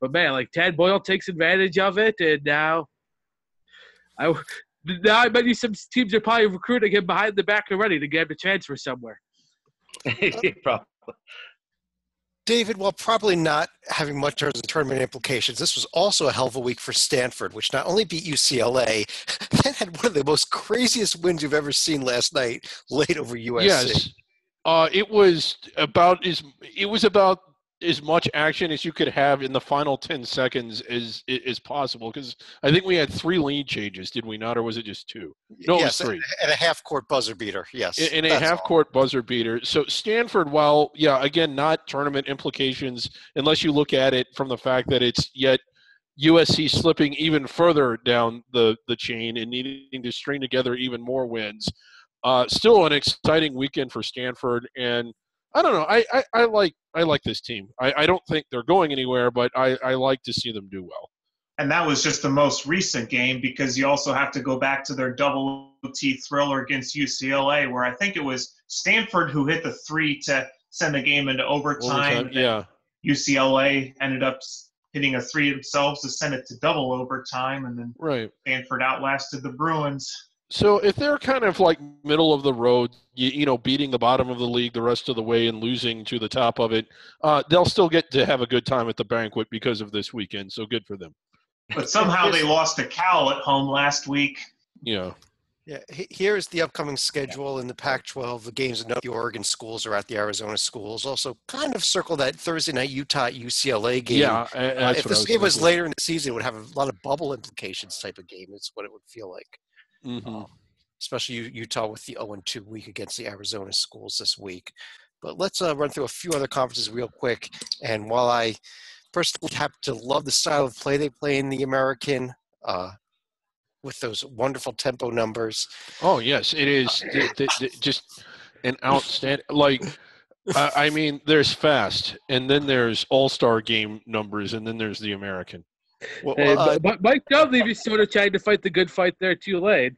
But man, Tad Boyle takes advantage of it, and now I bet you some teams are probably recruiting him behind the back already to get him to transfer somewhere. Probably. David, while probably not having much of the tournament implications, this was also a hell of a week for Stanford, which not only beat UCLA, then had one of the most craziest wins you've ever seen last night, late over USC. Yes, it was about as much action as you could have in the final 10 seconds as possible, because I think we had 3 lead changes, did we not, or was it just 2? No, yes, it was 3. And a half-court buzzer beater, yes. And a half-court buzzer beater. So Stanford, while, again, not tournament implications, unless you look at it from the fact that it's yet USC slipping even further down the chain and needing to string together even more wins. Still an exciting weekend for Stanford, and I don't know. I like this team. I don't think they're going anywhere, but I like to see them do well. And that was just the most recent game, because you also have to go back to their double OT thriller against UCLA, where I think it was Stanford who hit the 3 to send the game into overtime. Yeah. UCLA ended up hitting a 3 themselves to send it to double overtime, and then Stanford outlasted the Bruins. So if they're kind of like middle of the road, beating the bottom of the league the rest of the way and losing to the top of it, they'll still get to have a good time at the banquet because of this weekend. So good for them. But somehow they lost to Cal at home last week. Yeah. Yeah. Here's the upcoming schedule in the Pac-12. The games in the Oregon schools are at the Arizona schools. Also, kind of circle that Thursday night Utah-UCLA game. Yeah. If this game was later in the season, it would have a lot of bubble implications type of game. It's what it would feel like. Mm-hmm. Especially Utah with the 0-2 week against the Arizona schools this week. But let's run through a few other conferences real quick. And while I personally happen to love the style of play they play in the American, with those wonderful tempo numbers. Oh, yes, it is just an outstanding – I mean, there's fast, and then there's all-star game numbers, and then there's the American. Well, Mike Dudley is sort of trying to fight the good fight there, Tulane.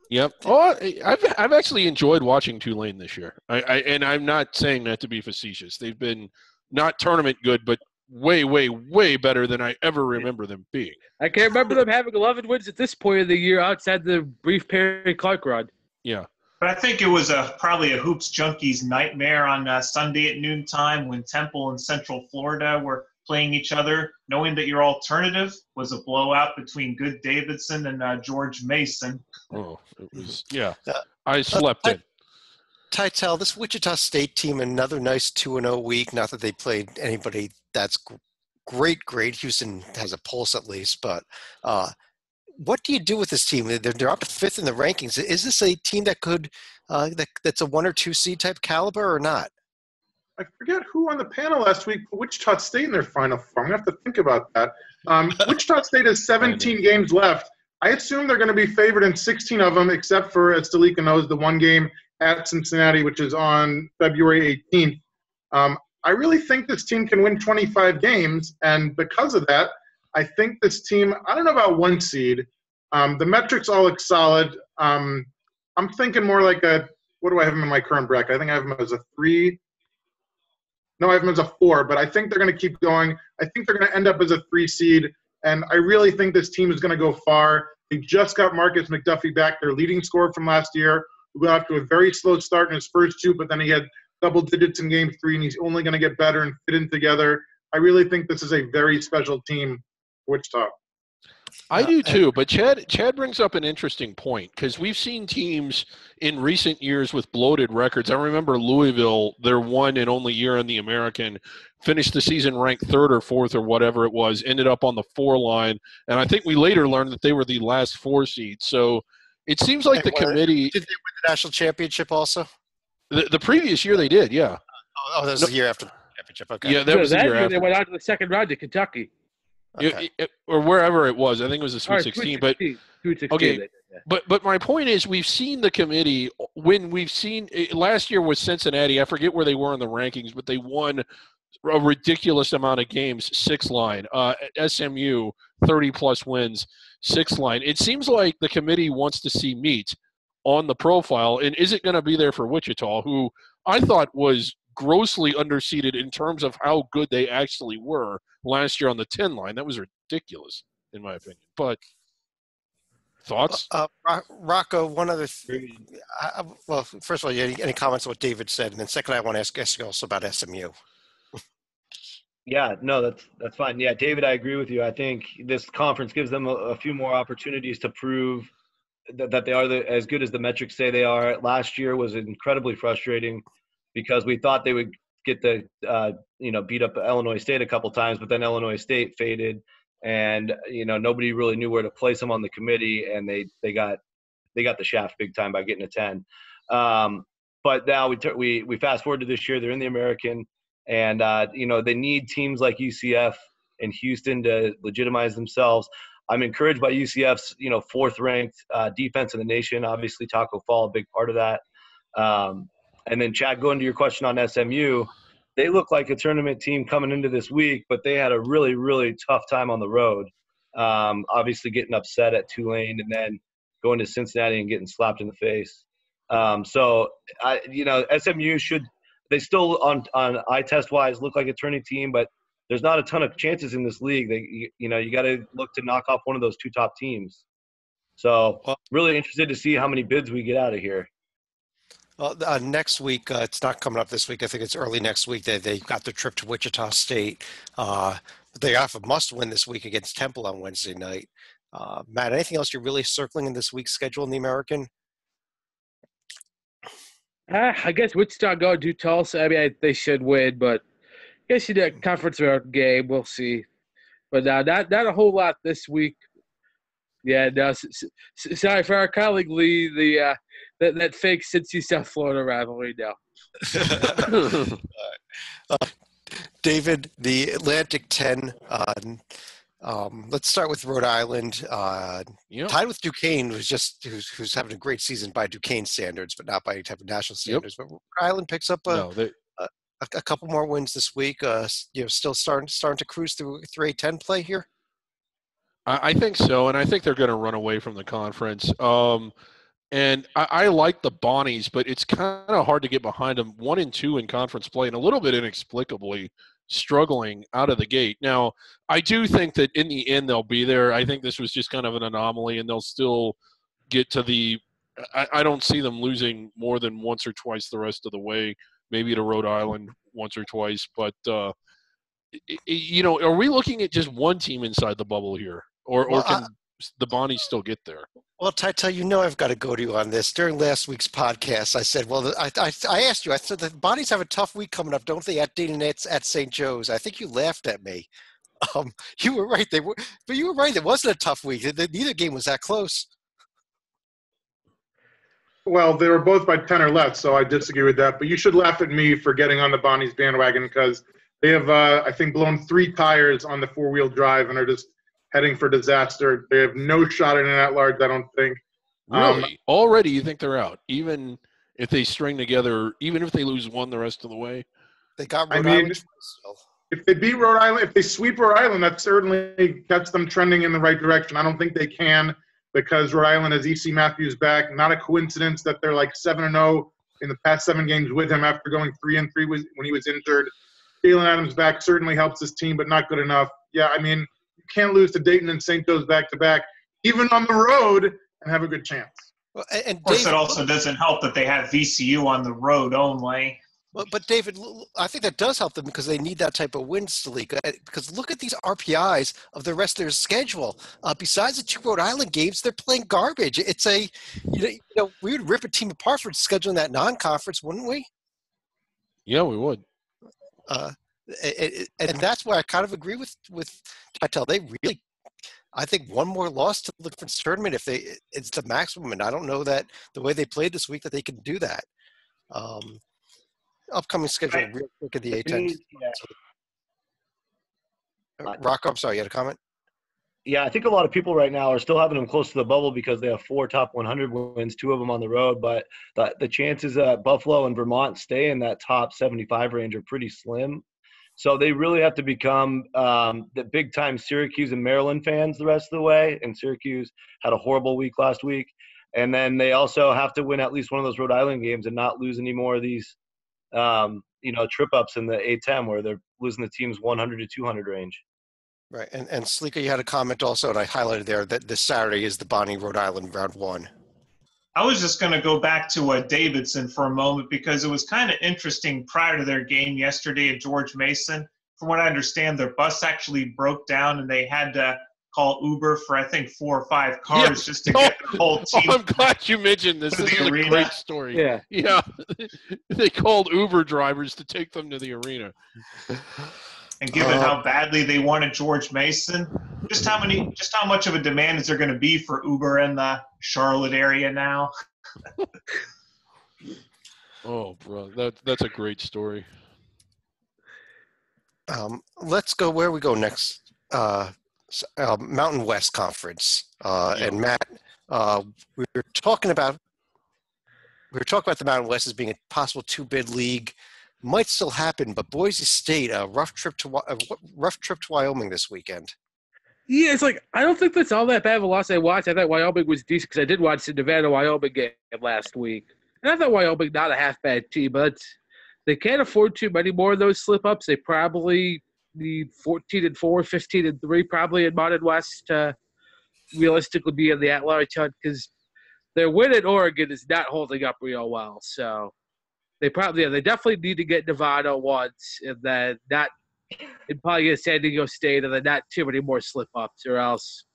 Yep. Oh, I've actually enjoyed watching Tulane this year. And I'm not saying that to be facetious. They've been not tournament good, but way, way, way better than I ever remember them being. I can't remember them having 11 wins at this point of the year outside the brief Perry Clark run. Yeah. But I think it was probably a Hoops Junkies nightmare on Sunday at noontime when Temple and Central Florida were playing each other, knowing that your alternative was a blowout between Good Davidson and George Mason. Oh, it was, yeah. I slept in. Titel, this Wichita State team, another nice 2-0 week. Not that they played anybody that's great. Houston has a pulse at least, but what do you do with this team? They're up to 5th in the rankings. Is this a team that could that's a 1 or 2 seed type caliber or not? I forget who on the panel last week put Wichita State in their Final Four. I'm going to have to think about that. Wichita State has 17 games left. I assume they're going to be favored in 16 of them, except for, as Stalika knows, the one game at Cincinnati, which is on February 18th. I really think this team can win 25 games, and because of that, I think this team – I don't know about 1 seed. The metrics all look solid. I'm thinking more like a – what do I have them in my current bracket? I think I have them as a 3 – no, I have them as a 4, but I think they're going to keep going. I think they're going to end up as a 3 seed, and I really think this team is going to go far. They just got Marcus McDuffie back, their leading scorer from last year, who got off to a very slow start in his first 2, but then he had double digits in game 3, and he's only going to get better and fit in together. I really think this is a very special team for Wichita. I do too, but Chad brings up an interesting point because we've seen teams in recent years with bloated records. I remember Louisville, their 1 and only year in the American, finished the season ranked 3rd or 4th or whatever it was, ended up on the 4 line, and I think we later learned that they were the last 4 seed. So it seems like the committee – Did they win the national championship also? The previous year they did, yeah. Oh, that was the year after the championship. Okay. Yeah, that was the year after. They went out to the second round to Kentucky. Okay. Or wherever it was. I think it was the Sweet 16. But Sweet 16, okay, but my point is we've seen the committee when we've seen last year was Cincinnati. I forget where they were in the rankings, but they won a ridiculous amount of games, 6 line. SMU, 30-plus wins, 6 line. It seems like the committee wants to see meat on the profile, and is it going to be there for Wichita, who I thought was grossly underseeded in terms of how good they actually were last year on the 10 line. That was ridiculous, in my opinion. But thoughts? Rocco, one other well, first of all, any comments on what David said? And then second, I want to ask you also about SMU. Yeah, no, that's fine. Yeah, David, I agree with you. I think this conference gives them a few more opportunities to prove that they are as good as the metrics say they are. Last year was incredibly frustrating because we thought they would get beat up Illinois State a couple times, but then Illinois State faded, and nobody really knew where to place them on the committee, and they got the shaft big time by getting a 10. But now we fast forward to this year, they're in the American, and they need teams like UCF and Houston to legitimize themselves. I'm encouraged by UCF's 4th ranked defense in the nation. Obviously, Taco Fall a big part of that. And then, Chad, going to your question on SMU, they look like a tournament team coming into this week, but they had a really, really tough time on the road. Obviously, getting upset at Tulane and then going to Cincinnati and getting slapped in the face. So, SMU they still on eye test wise look like a tourney team, but there's not a ton of chances in this league. You got to look to knock off one of those 2 top teams. So, really interested to see how many bids we get out of here. Well, next week, it's not coming up this week. I think it's early next week. They got the trip to Wichita State. They have a must-win this week against Temple on Wednesday night. Matt, anything else you're really circling in this week's schedule in the American? I guess Wichita go do Tulsa. I mean, they should win, but I guess you did a conference game. We'll see. But not a whole lot this week. Yeah, no. Sorry for our colleague Lee. That fake Cincy South Florida rivalry now. David, the Atlantic 10. Let's start with Rhode Island. Tied with Duquesne, who's having a great season by Duquesne standards, but not by any type of national standards. But Rhode Island picks up a couple more wins this week. Still starting to cruise through A10 play here. I think so, and I think they're going to run away from the conference. And I like the Bonnies, but it's kind of hard to get behind them. 1-2 in conference play, and a little bit inexplicably struggling out of the gate. Now, I do think that in the end they'll be there. I think this was just kind of an anomaly, and they'll still get to the – I don't see them losing more than once or twice the rest of the way, maybe to Rhode Island once or twice. But, are we looking at just one team inside the bubble here? Or can the Bonnies still get there? Well, Tata, I've got to go to you on this. During last week's podcast, I said, I asked you, I said the Bonnies have a tough week coming up, don't they, at Dayton at St. Joe's? I think you laughed at me. You were right. But you were right. It wasn't a tough week. Neither game was that close. Well, they were both by 10 or less, so I disagree with that. But you should laugh at me for getting on the Bonnies bandwagon because they have, I think, blown 3 tires on the 4-wheel drive and are just heading for disaster. They have no shot at an at-large, I don't think. Really? Already you think they're out, even if they string together, even if they lose one the rest of the way? They got Rhode Island still. If they beat Rhode Island, if they sweep Rhode Island, that certainly gets them trending in the right direction. I don't think they can because Rhode Island has E.C. Matthews back. Not a coincidence that they're like 7-0 in the past 7 games with him after going 3-3 when he was injured. Jalen Adams back certainly helps this team, but not good enough. Yeah, I mean, you can't lose to Dayton and St. Joe's back-to-back, even on the road, and have a good chance. Well, of course, it also doesn't help that they have VCU on the road only. But David, I think that does help them because they need that type of win streak. Because look at these RPIs of the rest of their schedule. Besides the 2 Rhode Island games, they're playing garbage. It's we would rip a team apart for scheduling that non-conference, wouldn't we? Yeah, we would. And that's why I kind of agree with Titel. They really, I think, one more loss to the conference tournament it's the maximum. And I don't know that the way they played this week that they can do that. Upcoming schedule real quick at the A10. Rocco, I'm sorry, you had a comment? Yeah, I think a lot of people right now are still having them close to the bubble because they have 4 top 100 wins, 2 of them on the road. But the chances that Buffalo and Vermont stay in that top 75 range are pretty slim. So they really have to become the big-time Syracuse and Maryland fans the rest of the way. And Syracuse had a horrible week last week. And then they also have to win at least one of those Rhode Island games and not lose any more of these trip-ups in the A10 where they're losing the team's 100 to 200 range. Right, and Sleeka, you had a comment also, and I highlighted there that this Saturday is the Bonnie Rhode Island round 1. I was just going to go back to Davidson for a moment because it was kind of interesting prior to their game yesterday at George Mason. From what I understand, their bus actually broke down and they had to call Uber for, I think, 4 or 5 cars just to get the whole team. I'm glad you mentioned this. This is a great story. Yeah. They called Uber drivers to take them to the arena. And given how badly they wanted George Mason, just how much of a demand is there going to be for Uber in the Charlotte area now? Oh, bro, that's a great story. Let's go where we go next. Mountain West Conference, and Matt, we were talking about the Mountain West as being a possible 2-bid league. Might still happen, but Boise State, a rough trip to Wyoming this weekend. Yeah, it's like I don't think that's all that bad of a loss. I watched. I thought Wyoming was decent because I did watch the Nevada-Wyoming game last week, and I thought Wyoming not a half bad team, but they can't afford too many more of those slip-ups. They probably need 14-4, 15-3, probably in Mountain West to realistically be in the at-large hunt because their win at Oregon is not holding up real well. So they definitely need to get Nevada once, and then probably get San Diego State, and then not too many more slip-ups, or else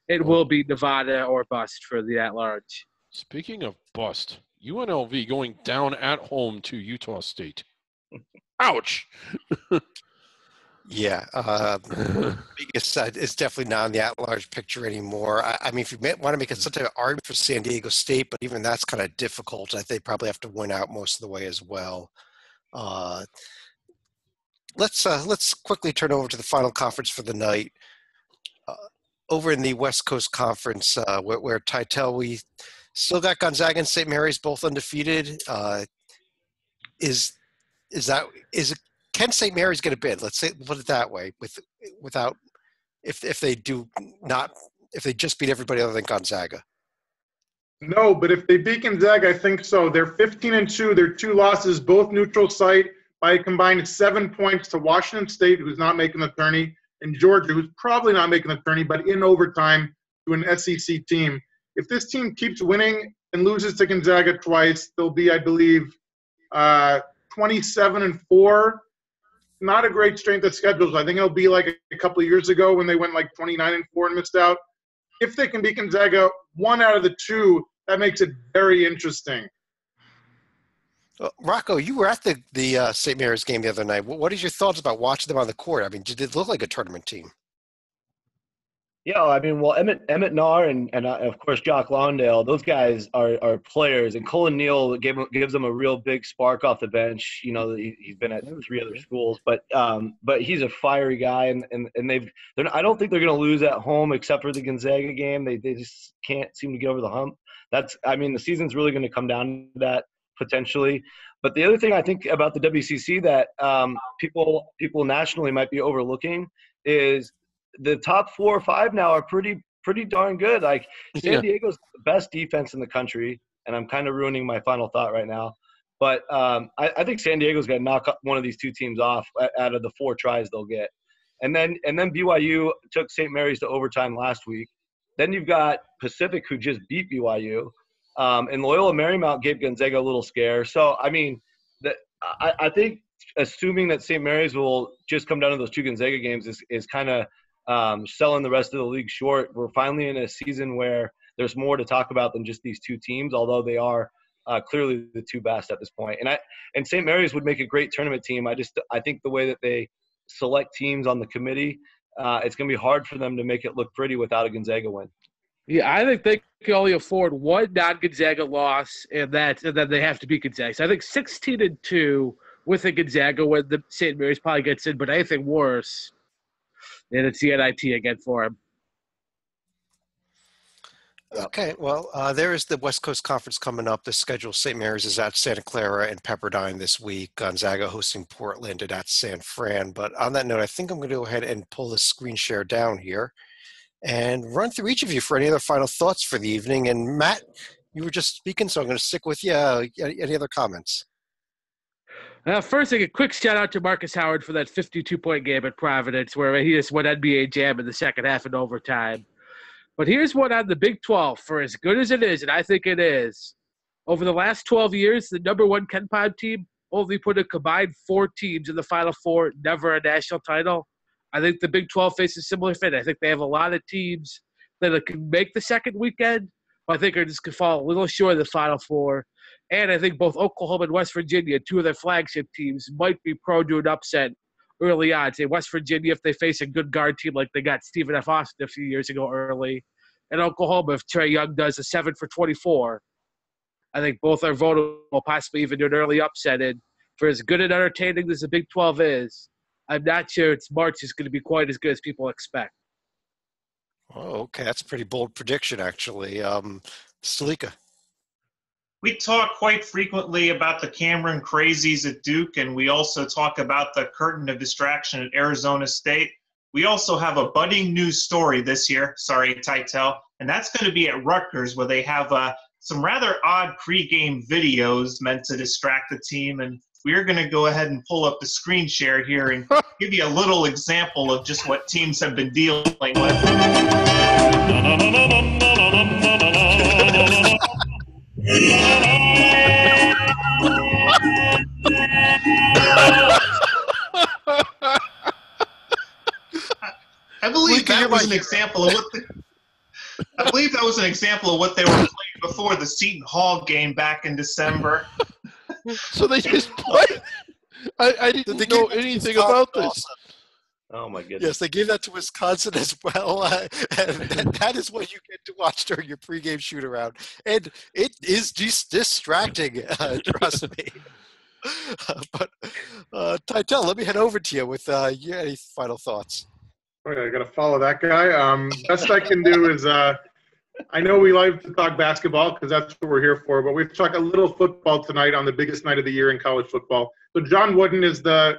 it will be Nevada or bust for the at-large. Speaking of bust, UNLV going down at home to Utah State. Ouch. Yeah, it's definitely not in the at-large picture anymore. I mean, if you want to make it some type of argument for San Diego State, but even that's kind of difficult. I think they probably have to win out most of the way as well. Let's quickly turn over to the final conference for the night. Over in the West Coast Conference, where Titel, we still got Gonzaga and St. Mary's both undefeated. Can St. Mary's get a bid? Let's put it that way. Without if they just beat everybody other than Gonzaga. No, but if they beat Gonzaga, I think so. They're 15-2. Their 2 losses, both neutral site, by a combined 7 points to Washington State, who's not making the tourney, and Georgia, who's probably not making the tourney, but in overtime to an SEC team. If this team keeps winning and loses to Gonzaga twice, they'll be, I believe, 27-4. Not a great strength of schedules. I think it'll be like a couple of years ago when they went like 29-4 and missed out. If they can beat Gonzaga 1 out of the 2, that makes it very interesting. Rocco, you were at the St. Mary's game the other night. What is your thoughts about watching them on the court? I mean, did it look like a tournament team? Yeah, I mean, well, Emmett Nar and of course Jock Lawndale, those guys are players, and Colin Neal gives them a real big spark off the bench. You know, he's been at 3 other schools, but he's a fiery guy, and I don't think they're going to lose at home except for the Gonzaga game. They just can't seem to get over the hump. The season's really going to come down to that potentially. But the other thing I think about the WCC that people nationally might be overlooking is the top 4 or 5 now are pretty darn good. Like San Diego's the best defense in the country, and I'm kind of ruining my final thought right now. But I think San Diego's got to knock one of these 2 teams off out of the 4 tries they'll get. And then BYU took St. Mary's to overtime last week. Then you've got Pacific, who just beat BYU. And Loyola Marymount gave Gonzaga a little scare. So, I mean, I think assuming that St. Mary's will just come down to those 2 Gonzaga games is kind of selling the rest of the league short. We're finally in a season where there's more to talk about than just these 2 teams, although they are clearly the 2 best at this point. And St. Mary's would make a great tournament team. I think the way that they select teams on the committee, it's going to be hard for them to make it look pretty without a Gonzaga win. Yeah, I think they can only afford 1 non-Gonzaga loss, and then they have to beat Gonzaga. So I think 16-2 with a Gonzaga win, the St. Mary's probably gets in, but anything worse, and it's the NIT again for him. Okay, well, there is the West Coast Conference coming up. The schedule, St. Mary's is at Santa Clara and Pepperdine this week. Gonzaga hosting Portland and at San Fran. But on that note, I think I'm going to go ahead and pull the screen share down here and run through each of you for any other final thoughts for the evening. And Matt, you were just speaking, so I'm going to stick with you. Any other comments? First, a quick shout-out to Marcus Howard for that 52-point game at Providence where he just won NBA Jam in the second half in overtime. But here's one on the Big 12. For as good as it is, and I think it is, over the last 12 years, the number 1 KenPom team only put a combined 4 teams in the Final Four, never a national title. I think the Big 12 faces a similar fate. I think they have a lot of teams that can make the second weekend, but I think are just going to fall a little short of the Final Four. And I think both Oklahoma and West Virginia, 2 of their flagship teams, might be prone to an upset early on. Say West Virginia, if they face a good guard team like they got Stephen F. Austin a few years ago early, and Oklahoma, if Trae Young does a 7 for 24, I think both are vulnerable, possibly even to an early upset. And for as good and entertaining as the Big 12 is, I'm not sure its March is going to be quite as good as people expect. Oh, okay. That's a pretty bold prediction, actually. Stalika. We talk quite frequently about the Cameron crazies at Duke, and we also talk about the curtain of distraction at Arizona State. We also have a budding news story this year, sorry, Titel, and that's going to be at Rutgers, where they have some rather odd pregame videos meant to distract the team. And we're going to go ahead and pull up the screen share here and give you a little example of just what teams have been dealing with. I believe that was an example of what they were playing before the Seton Hall game back in December. So they just played. I didn't know anything about this. Oh my goodness! Yes, they gave that to Wisconsin as well, and that is what you get to watch during your pregame shoot-around, and it is distracting. Trust me. But Titel, let me head over to you with any final thoughts. Okay, I got to follow that guy. Best I can do is, I know we like to talk basketball because that's what we're here for, but we've talked a little football tonight on the biggest night of the year in college football. So John Wooden is the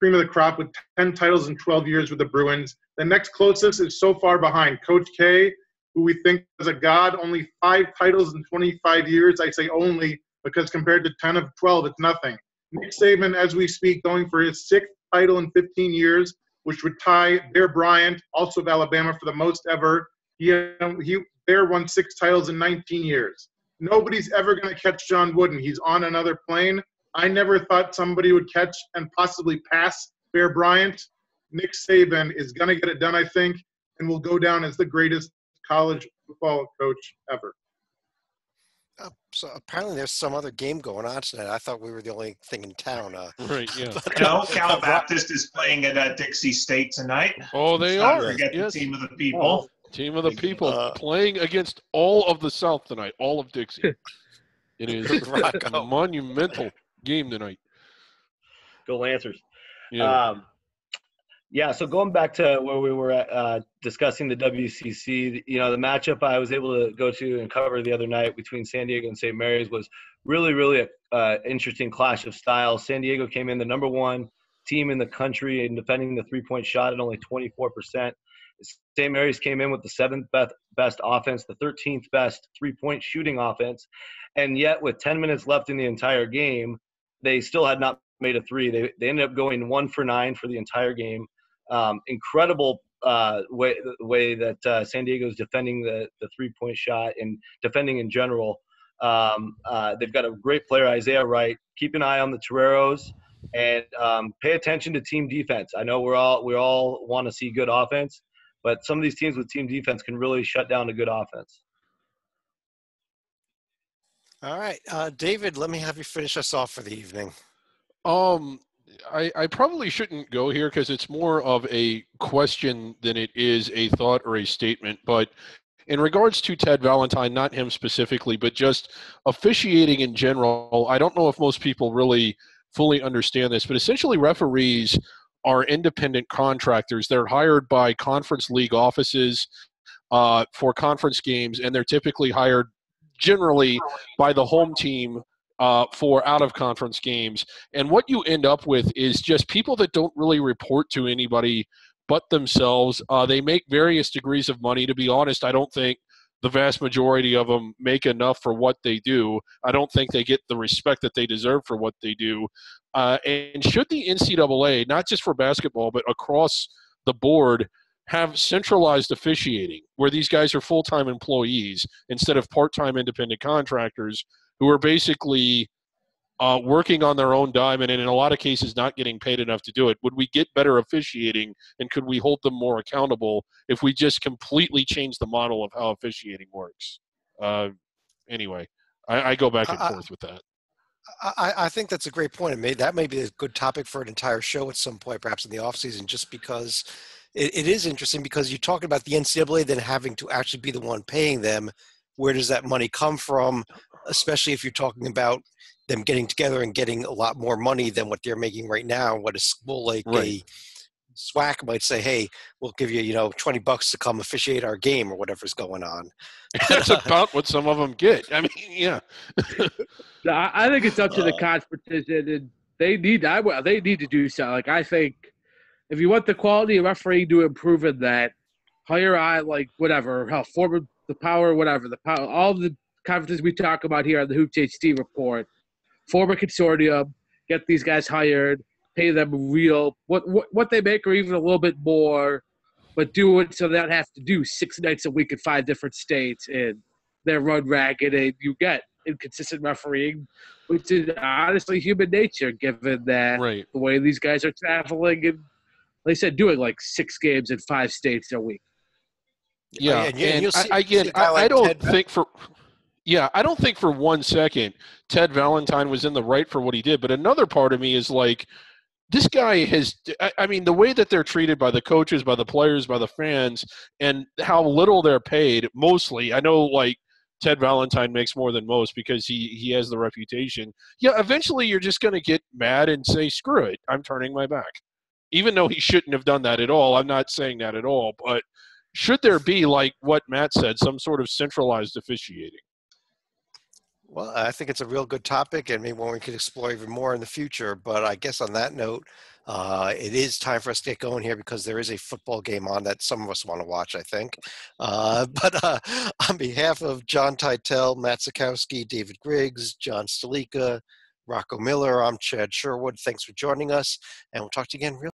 cream of the crop with 10 titles in 12 years with the Bruins. The next closest is so far behind. Coach K, who we think is a god, only 5 titles in 25 years. I say only because compared to 10 of 12, it's nothing. Nick Saban, as we speak, going for his 6th title in 15 years, which would tie Bear Bryant, also of Alabama, for the most ever. Bear won 6 titles in 19 years. Nobody's ever going to catch John Wooden. He's on another plane. I never thought somebody would catch and possibly pass Bear Bryant. Nick Saban is going to get it done, I think, and will go down as the greatest college football coach ever. So apparently there's some other game going on tonight. I thought we were the only thing in town. Right, yeah. No, Cal Baptist is playing at Dixie State tonight. Oh, they Let's not are. forget Yes. the team of the people. Team of the people playing against all of the South tonight, all of Dixie. It is a monumental game tonight. Go Lancers. Yeah. Yeah, so going back to where we were at, discussing the WCC, the matchup I was able to go to and cover the other night between San Diego and St. Mary's was really an interesting clash of styles. San Diego came in the number one team in the country in defending the three-point shot at only 24%. St. Mary's came in with the seventh best offense, the 13th best three-point shooting offense, and yet with 10 minutes left in the entire game, they still had not made a three. They ended up going 1 for 9 for the entire game. Incredible way that San Diego is defending the three-point shot and defending in general. They've got a great player, Isaiah Wright. Keep an eye on the Toreros and pay attention to team defense. I know we all want to see good offense, but some of these teams with team defense can really shut down a good offense. All right, David, let me have you finish us off for the evening. I probably shouldn't go here because it's more of a question than it is a thought or a statement. But in regards to Ted Valentine, not him specifically, but just officiating in general, I don't know if most people really fully understand this, but essentially referees are independent contractors. They're hired by conference league offices for conference games, and they're typically hired generally by the home team for out-of-conference games. And what you end up with is just people that don't really report to anybody but themselves. They make various degrees of money. To be honest, I don't think the vast majority of them make enough for what they do. I don't think they get the respect that they deserve for what they do. And should the NCAA, not just for basketball, but across the board, have centralized officiating where these guys are full-time employees instead of part-time independent contractors who are basically working on their own dime and in a lot of cases not getting paid enough to do it? Would we get better officiating, and could we hold them more accountable if we just completely change the model of how officiating works? Anyway, I go back and forth with that. I think that's a great point. That may be a good topic for an entire show at some point, perhaps in the offseason, just because it is interesting, because you're talking about the NCAA then having to actually be the one paying them. Where does that money come from, especially if you're talking about them getting together and getting a lot more money than what they're making right now? What a school like a SWAC might say, hey, we'll give you, $20 to come officiate our game or whatever's going on. That's about what some of them get. I mean, yeah. I think it's up to the conferences, and they need to do so. Like, I think if you want the quality of refereeing to improve in that, hire former the power, whatever, all the conferences we talk about here on the Hoops HD report, form a consortium, get these guys hired, pay them real what they make or even a little bit more, but do it so they don't have to do 6 nights a week in 5 different states and they're run ragged and you get inconsistent refereeing, which is honestly human nature given that the way these guys are traveling and, like I said, doing like 6 games in 5 states a week. Yeah, and I don't think for 1 second Ted Valentine was in the right for what he did. But another part of me is like, this guy has – I mean, the way that they're treated by the coaches, by the players, by the fans, and how little they're paid mostly. I know, like, Ted Valentine makes more than most because he has the reputation. Yeah, eventually you're just going to get mad and say, screw it, I'm turning my back. Even though he shouldn't have done that at all. I'm not saying that at all. But should there be, like what Matt said, some sort of centralized officiating? Well, I think it's a real good topic, and maybe one we could explore even more in the future. But I guess on that note, it is time for us to get going here because there is a football game on that some of us want to watch, I think. But on behalf of John Teitel, Matt Sikowski, David Griggs, John Stalika, Rocco Miller, I'm Chad Sherwood. Thanks for joining us, and we'll talk to you again real